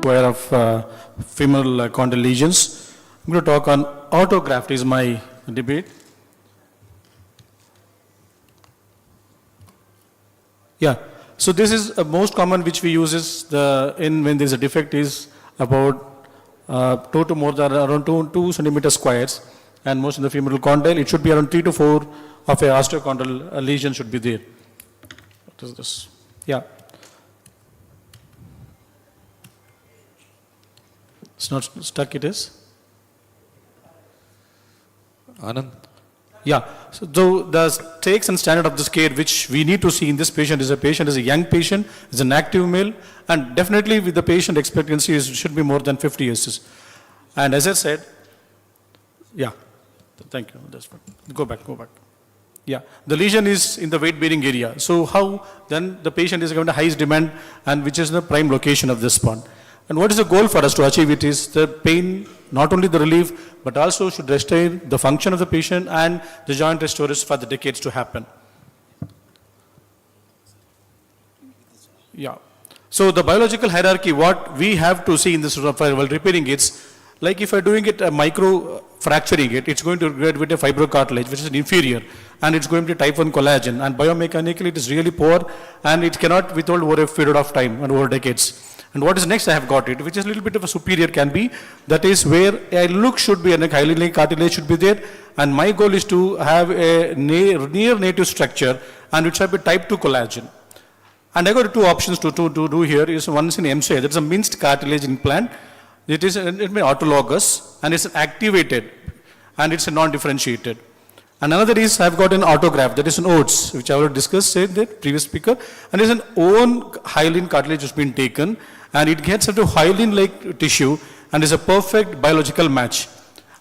aware of femoral condyle lesions. I'm going to talk on autograft is my debate. Yeah, so this is a most common which we use is when there's a defect is about 2 to more than around 2 centimeter squares, and most in the femoral condyle it should be around 3 to 4 of a osteochondral lesion should be there. What is this? Yeah. It's not stuck, it is. Anand? Yeah, so the stakes and standard of this care which we need to see in this patient is a young patient, is an active male, and definitely with the patient expectancy should be more than 50 years. And as I said, yeah, thank you, that's fine. Go back. Yeah, the lesion is in the weight bearing area. So how then the patient is going to highest demand and which is the prime location of this spot. And what is the goal for us to achieve it is the pain, not only the relief, but also should restore the function of the patient and the joint restores for the decades to happen. Yeah. So the biological hierarchy, what we have to see in this while repairing it, like if I'm doing it micro fracturing it, it's going to get with a fibrocartilage, which is an inferior, and it's going to be type 1 collagen, and biomechanically it is really poor, and it cannot withhold over a period of time and over decades. And what is next I have got it, which is a little bit of a superior can be, that is where a look should be and a hyaline cartilage should be there, and my goal is to have a near native structure and it should be type 2 collagen. And I got two options to do here. Is one is in MCI, that's a minced cartilage implant. It may autologous and it's activated and it's a non-differentiated. And another is I've got an autograft, that is an OATS, which I already discussed, said that previous speaker, and it's an own hyaline cartilage has been taken, and it gets into hyaline-like tissue and is a perfect biological match.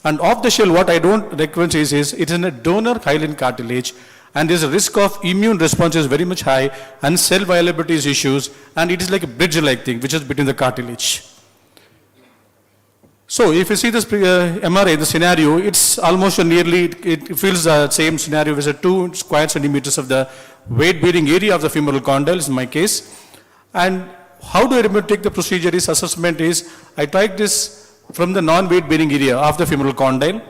And off the shell, what I don't recommend is it is a donor hyaline cartilage, and there's a risk of immune response is very much high, and cell viability is issues, and it is like a bridge-like thing, which is between the cartilage. So if you see this MRI, the scenario, it's almost nearly, it feels the same scenario with 2 square centimeters of the weight-bearing area of the femoral condyle, is my case. And how do I take the procedure is assessment is, I take this from the non-weight-bearing area of the femoral condyle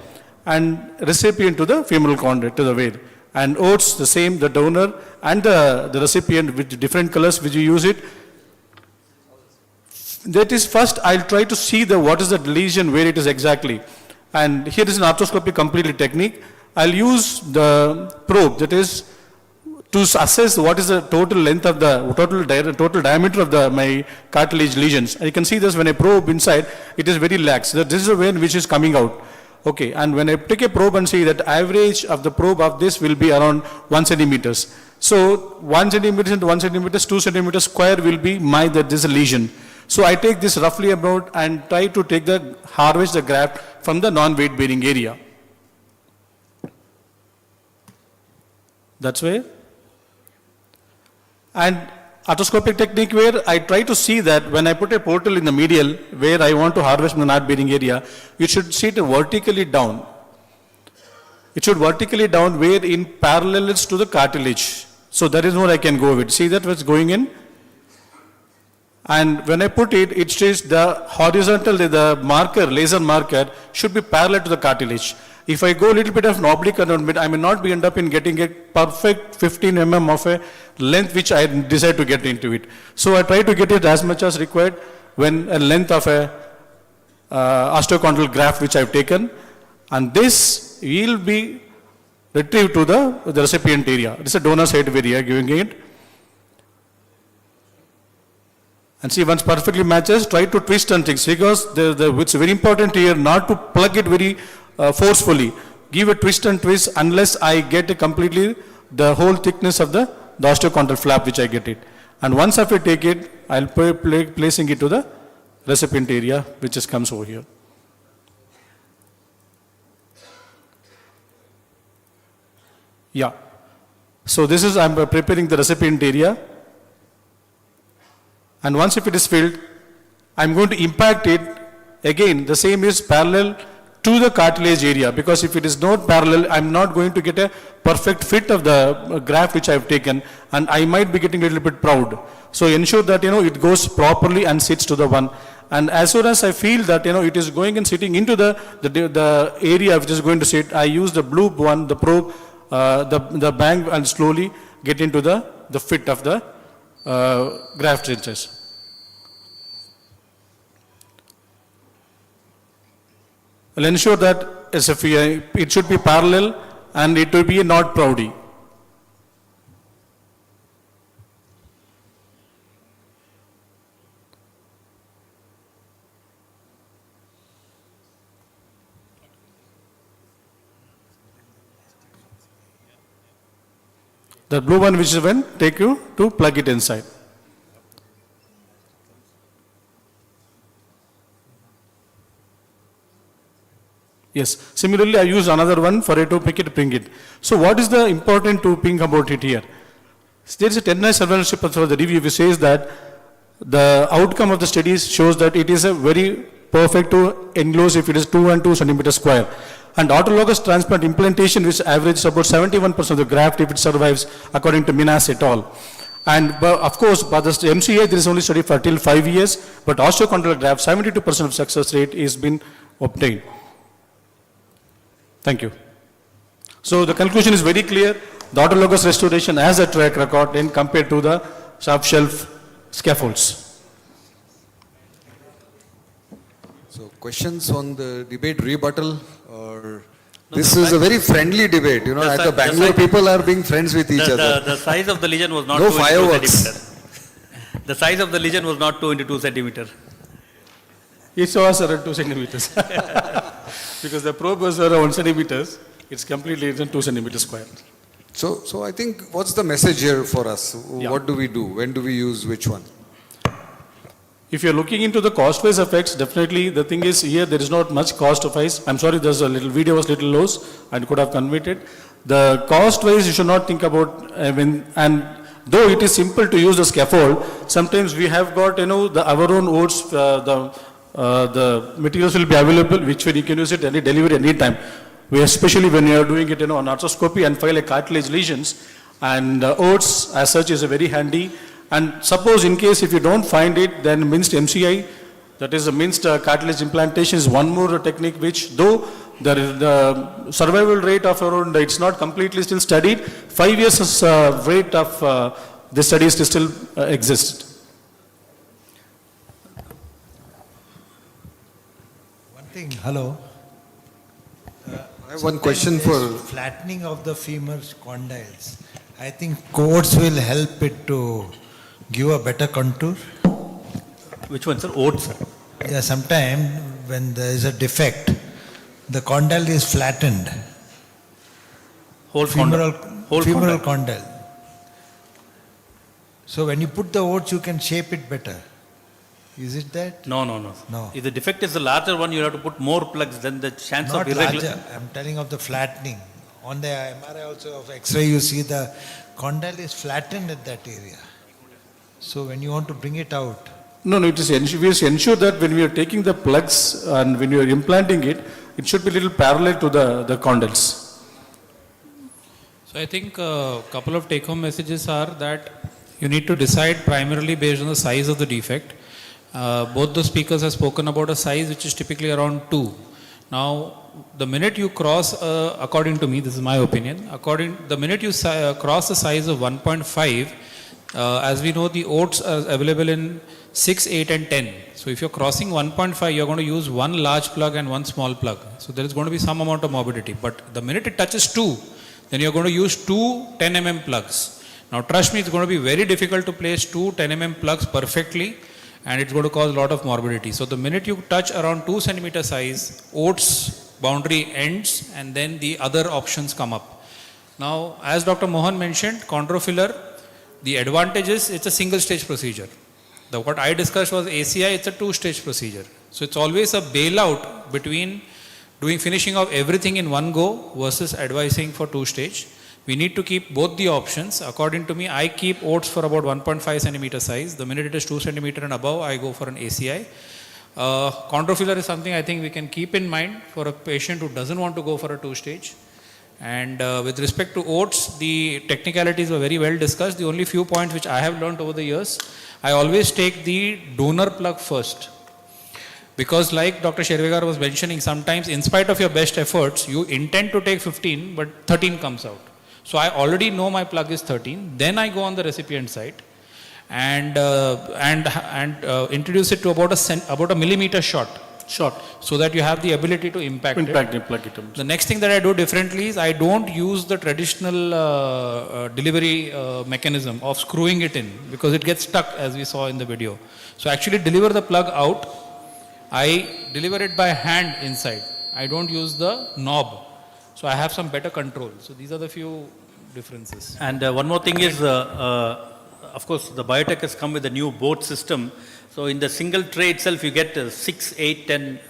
and recipient to the femoral condyle, to the weight. And OATS, the same, the donor and the recipient with different colors which you use it. That is first, I'll try to see what is the lesion, where it is exactly. And here is an arthroscopy completely technique. I'll use the probe, that is to assess what is the total length of the, total diameter of my cartilage lesions. And you can see this when I probe inside, it is very lax. This is the way in which is coming out. Okay, and when I take a probe and see that average of the probe of this will be around 1 centimeters. So 1 centimeter into 1 centimeter, 2 centimeters square will be this is a lesion. So I take this roughly about and try to harvest the graft from the non-weight bearing area. That's where. And arthroscopic technique where I try to see that when I put a portal in the medial where I want to harvest from the non-bearing area, you should sit vertically down. It should vertically down where in parallels to the cartilage. So that is what I can go with. See that what's going in? And when I put it, it says the horizontal, the marker, laser marker should be parallel to the cartilage. If I go a little bit of an oblique around, I may not be end up in getting a perfect 15 mm of a length which I decide to get into it. So I try to get it as much as required when a length of a osteochondral graft which I've taken, and this will be retrieved to the recipient area. This is a donor side area giving it. And see, once perfectly matches, try to twist and things, because it's very important here not to plug it very forcefully. Give a twist and twist unless I get completely the whole thickness of the osteochondral flap which I get it. And once after I take it, I'll placing it to the recipient area which just comes over here. Yeah. So this is, I'm preparing the recipient area. And once if it is filled, I'm going to impact it. Again, the same is parallel to the cartilage area, because if it is not parallel, I'm not going to get a perfect fit of the graft which I've taken, and I might be getting a little bit proud. So ensure that, it goes properly and sits to the one. And as soon as I feel that, it is going and sitting into the area which is going to sit, I use the blue one, the probe, the bang, and slowly get into the fit of the graft trenches. I'll ensure that it should be parallel and it will be not proudy. The blue one which is when take you to plug it inside. Yes, similarly I use another one for it to pick it, bring it. So what is the important to think about it here? There is a 10-night surveillance for the review which says that the outcome of the studies shows that it is a very perfect to enclose if it is 2 and 2 centimeters square. And autologous transplant implantation which averages about 71% of the graft if it survives according to Minas et al. And of course, by the MCI there is only study for till 5 years, but osteochondral graft 72% of success rate is been obtained. Thank you. So the conclusion is very clear. The autologous restoration has a track record in compared to the soft-shelf scaffolds. So questions on the debate rebuttal? Or this is a very friendly debate. At the Bangalore people are being friends with each other. The size of the lesion was not no 2 fireworks. into 2 centimeter. The size of the lesion was not 2 into 2 centimeter. It was around 2 centimeters. Because the probe was around 1 centimeters, it's completely 2 centimeters square. So I think, what's the message here for us? Yeah. What do we do? When do we use which one? If you're looking into the cost-wise effects, definitely the thing is here there is not much cost-wise. I'm sorry, there's a little video was little low and could have conveyed it. The cost-wise you should not think about and though it is simple to use the scaffold, sometimes we have got our own OATS, the materials will be available which way you can use it any delivery any time. Especially when you are doing it on arthroscopy and file a cartilage lesions, and OATS as such is a very handy. And suppose in case if you don't find it, then minced MCI, that is a minced cartilage implantation is one more technique which though the survival rate of around, it's not completely still studied, 5 years rate of this study still exists. One thing, hello. I have one question for... Flattening of the femur condyles. I think OATS will help it to give a better contour. Which one, sir? OATS, sir. Yeah, sometimes when there is a defect, the condyle is flattened. Whole Femoral condyle. condyle. So when you put the OATS, you can shape it better. Is it that? No. No. If the defect is the larger one, you have to put more plugs, then the chance Not of irregular... larger. I'm telling of the flattening. On the MRI also of X-ray, you see the condyle is flattened at that area. So when you want to bring it out. No, it is we ensure that when we are taking the plugs and when you are implanting it, it should be a little parallel to the condyles. So I think a couple of take-home messages are that you need to decide primarily based on the size of the defect. Both the speakers have spoken about a size which is typically around 2. Now, the minute you cross, according to me, this is my opinion, the minute you cross the size of 1.5, as we know, the OATS are available in 6, 8 and 10. So if you're crossing 1.5, you're going to use one large plug and one small plug. So there is going to be some amount of morbidity. But the minute it touches 2, then you're going to use 2 10 mm plugs. Now trust me, it's going to be very difficult to place 2 10 mm plugs perfectly, and it's going to cause a lot of morbidity. So the minute you touch around 2 centimeter size, OATS boundary ends, and then the other options come up. Now, as Dr. Mohan mentioned, chondrofiller, the advantage is it's a single stage procedure. What I discussed was ACI, it's a 2-stage procedure. So it's always a bailout between finishing of everything in one go versus advising for 2-stage. We need to keep both the options. According to me, I keep OATS for about 1.5 centimeter size. The minute it is 2 centimeter and above, I go for an ACI. Chondrofiller is something I think we can keep in mind for a patient who doesn't want to go for a 2-stage. And with respect to OATS, the technicalities were very well discussed. The only few points which I have learned over the years, I always take the donor plug first. Because like Dr. Shervegar was mentioning, sometimes in spite of your best efforts, you intend to take 15, but 13 comes out. So I already know my plug is 13. Then I go on the recipient side and introduce it to about a millimeter short, so that you have the ability to impact it. Plug it in. The next thing that I do differently is I don't use the traditional delivery mechanism of screwing it in, because it gets stuck, as we saw in the video. So actually deliver the plug out. I deliver it by hand inside. I don't use the knob. So I have some better control. So these are the few differences. And one more thing is, of course, the biotech has come with a new board system. So in the single tray itself, you get 6, 8, 10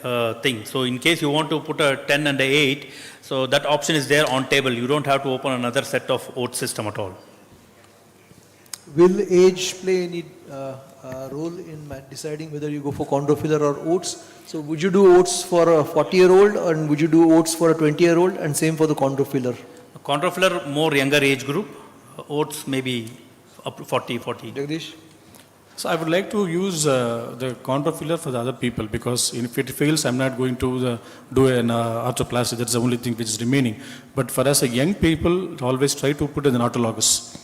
things. So in case you want to put a 10 and a 8, so that option is there on table. You don't have to open another set of OATS system at all. Will age play any role in deciding whether you go for chondrofiller or OATS? So would you do OATS for a 40-year-old, and would you do OATS for a 20-year-old, and same for the chondrofiller? Chondrofiller, more younger age group. OATS maybe up to 40. Jagadeesh? So I would like to use the chondrofiller for the other people, because if it fails, I'm not going to do an arthroplasty. That's the only thing which is remaining. But for us, young people, always try to put in an autologous.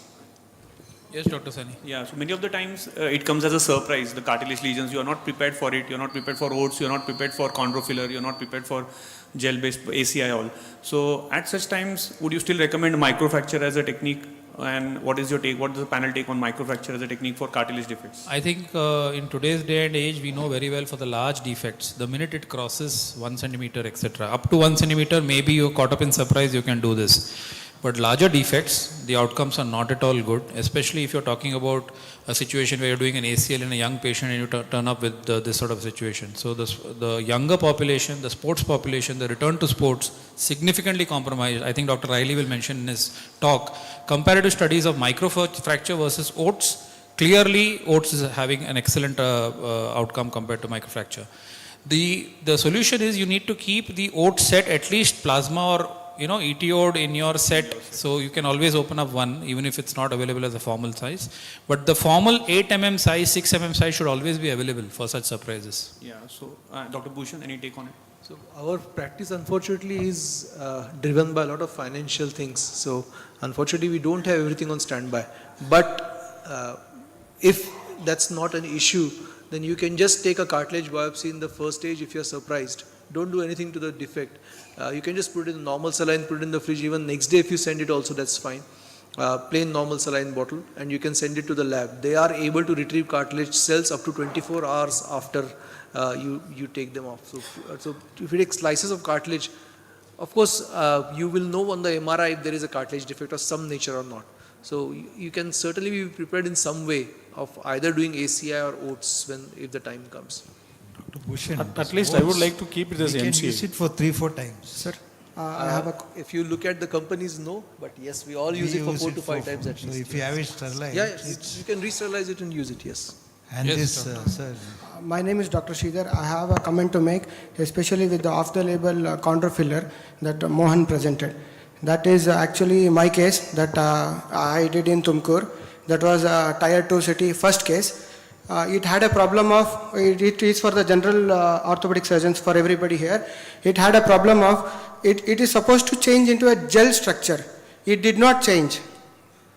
Yes, Dr. Sani. Yeah, so many of the times it comes as a surprise, the cartilage lesions. You are not prepared for it. You are not prepared for OATS. You are not prepared for chondrofiller. You are not prepared for gel-based ACI all. So at such times, would you still recommend microfracture as a technique? And what is your take? What does the panel take on microfracture as a technique for cartilage defects? I think in today's day and age, we know very well for the large defects, the minute it crosses 1 centimeter, etc., up to 1 centimeter, maybe you're caught up in surprise, you can do this. But larger defects, the outcomes are not at all good, especially if you're talking about a situation where you're doing an ACL in a young patient and you turn up with this sort of situation. So the younger population, the sports population, the return to sports, significantly compromised. I think Dr. Riley will mention in his talk, comparative studies of microfracture versus OATS. Clearly, OATS is having an excellent outcome compared to microfracture. The solution is you need to keep the OATS set at least plasma or ETO'd in your set, so you can always open up one, even if it's not available as a formal size. But the formal 8 mm size, 6 mm size should always be available for such surprises. Yeah, so Dr. Bhushan, any take on it? So our practice, unfortunately, is driven by a lot of financial things. So unfortunately, we don't have everything on standby. But if that's not an issue, then you can just take a cartilage biopsy in the first stage if you're surprised. Don't do anything to the defect. You can just put it in normal saline, put it in the fridge. Even next day if you send it also, that's fine. Plain normal saline bottle, and you can send it to the lab. They are able to retrieve cartilage cells up to 24 hours after you take them off. So if you take slices of cartilage, of course you will know on the MRI if there is a cartilage defect of some nature or not. So you can certainly be prepared in some way of either doing ACI or OATS if the time comes. To push in. At least I would like to keep it as We can MCI. use it for 3-4 times. Sir, if you look at the companies, no, but yes, we all use it for 4 to 5 times at least. So if you have it sterilized, yes, you can re-sterilize it and use it, yes. and Yes, this, Doctor. sir, My name is Dr. Sridhar. I have a comment to make, especially with the off-the-label chondrofiller that Mohan presented. That is actually my case that I did in Tumkur. That was a tier 2 city first case. It had a problem of, it is for the general orthopedic surgeons, for everybody here. It had a problem of, it is supposed to change into a gel structure. It did not change.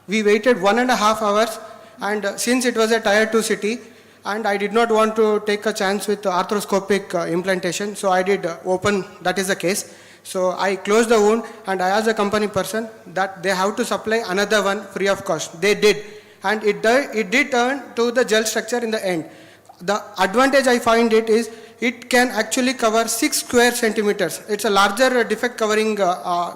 We waited 1.5 hours, and since it was a tier 2 city, and I did not want to take a chance with arthroscopic implantation, so I did open, that is the case. So I closed the wound, and I asked the company person that they have to supply another one free of cost. They did. And it did turn to the gel structure in the end. The advantage I find it is, it can actually cover 6 square centimeters. It's a larger defect covering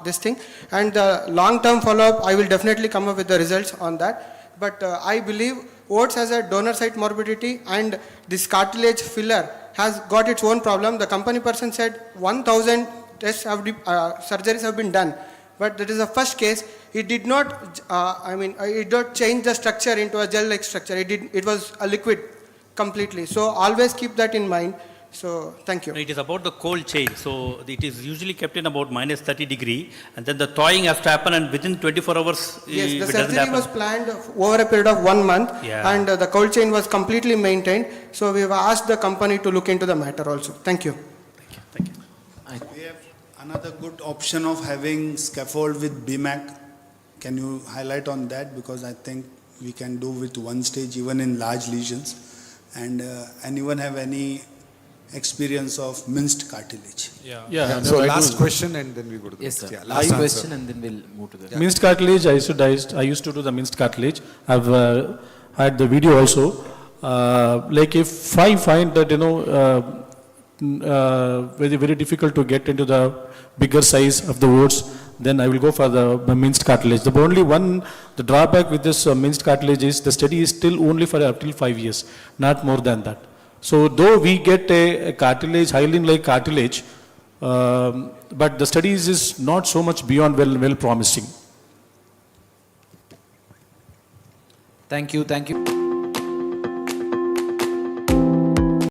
this thing. And the long-term follow-up, I will definitely come up with the results on that. But I believe OATS has a donor site morbidity, and this cartilage filler has got its own problem. The company person said 1,000 tests surgeries have been done. But that is the first case. It did not, it did not change the structure into a gel-like structure. It was a liquid completely. So always keep that in mind. So thank you. It is about the cold chain. So it is usually kept in about minus 30 degree, and then the thawing has to happen, and within 24 hours, Yes, if the it doesn't surgery happen. was planned over a period of 1 month, Yeah. and the cold chain was completely maintained. So we have asked the company to look into the matter also. Thank you. We have another good option of having scaffold with BMAC. Can you highlight on that? Because I think we can do with one stage even in large lesions. And anyone have any experience of minced cartilage? Yeah. So no, I last do. question and then we go to the Yes, next. sir. Yeah, Last answer. question and then we'll move to the. Minced cartilage, I used to do the minced cartilage. I've had the video also. Like if I find that, very difficult to get into the bigger size of the warts, then I will go for the minced cartilage. The drawback with this minced cartilage is the study is still only for up till 5 years, not more than that. So though we get a cartilage, hyaline-like cartilage, but the studies is not so much beyond well promising. Thank you.